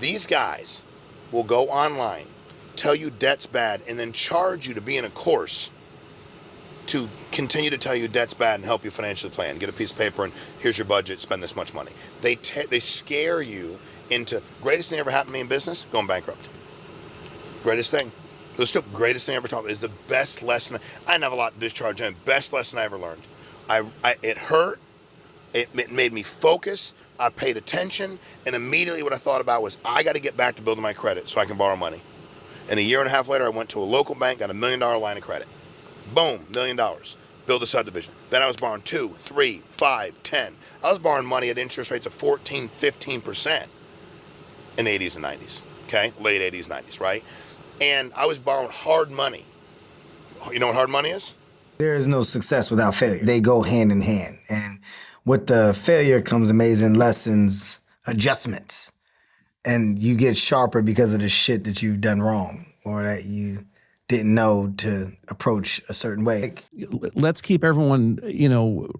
These guys will go online, tell you debt's bad, and then charge you to be in a course to continue to tell you debt's bad and help you financially plan. Get a piece of paper and here's your budget, spend this much money. They scare you into greatest thing ever happened to me in business, going bankrupt. Greatest thing. The greatest thing ever taught me is the best lesson. I didn't have a lot to discharge in. Best lesson I ever learned. It hurt. It made me focus. I paid attention, and immediately what I thought about was I got to get back to building my credit so I can borrow money. And a year and a half later, I went to a local bank, got $1 million line of credit. Boom, $1 million. Build a subdivision. Then I was borrowing 2, 3, 5, 10. I was borrowing money at interest rates of 14, 15% in the 80s and 90s. Okay, late 80s, 90s, right? And I was borrowing hard money. You know what hard money is? There is no success without failure. They go hand in hand. And with the failure comes amazing lessons, adjustments. And you get sharper because of the shit that you've done wrong or that you didn't know to approach a certain way. Let's keep everyone,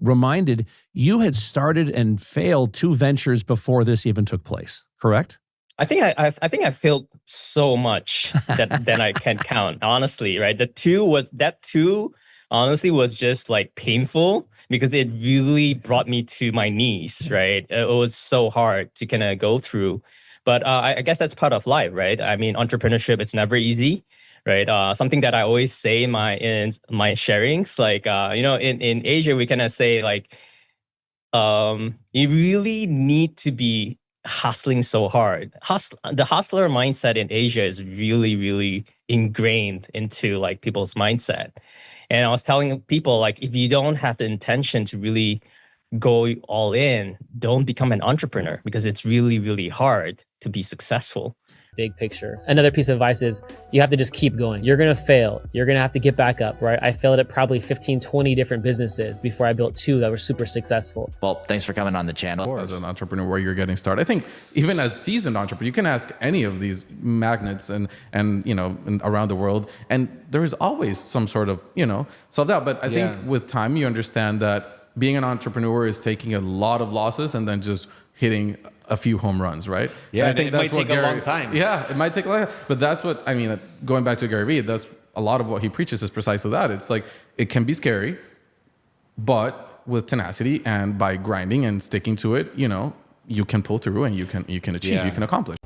reminded you had started and failed 2 ventures before this even took place, correct? I think I failed so much that I can't count, honestly, right? That two honestly was just like painful because it really brought me to my knees, right? It was so hard to kind of go through. But I guess that's part of life, right? I mean, entrepreneurship, it's never easy, right? Something that I always say in my sharings, like, in Asia, we kind of say like, you really need to be hustling so hard. The hustler mindset in Asia is really, really ingrained into like people's mindset. And I was telling people, like, if you don't have the intention to really go all in, don't become an entrepreneur because it's really, really hard to be successful. Big picture. Another piece of advice is you have to just keep going. You're going to fail. You're going to have to get back up, right? I failed at probably 15, 20 different businesses before I built 2 that were super successful. Well, thanks for coming on the channel. As an entrepreneur where you're getting started, I think even as seasoned entrepreneur, you can ask any of these magnets and around the world, and there is always some sort of, self-doubt. But I think with time, you understand that being an entrepreneur is taking a lot of losses and then just hitting a few home runs, right? Yeah, I think it might take a long time. Yeah, it might take a long time. But that's what, going back to Gary Vee, that's a lot of what he preaches is precisely that. It's like, it can be scary, but with tenacity and by grinding and sticking to it, you can pull through and you can achieve, you can accomplish.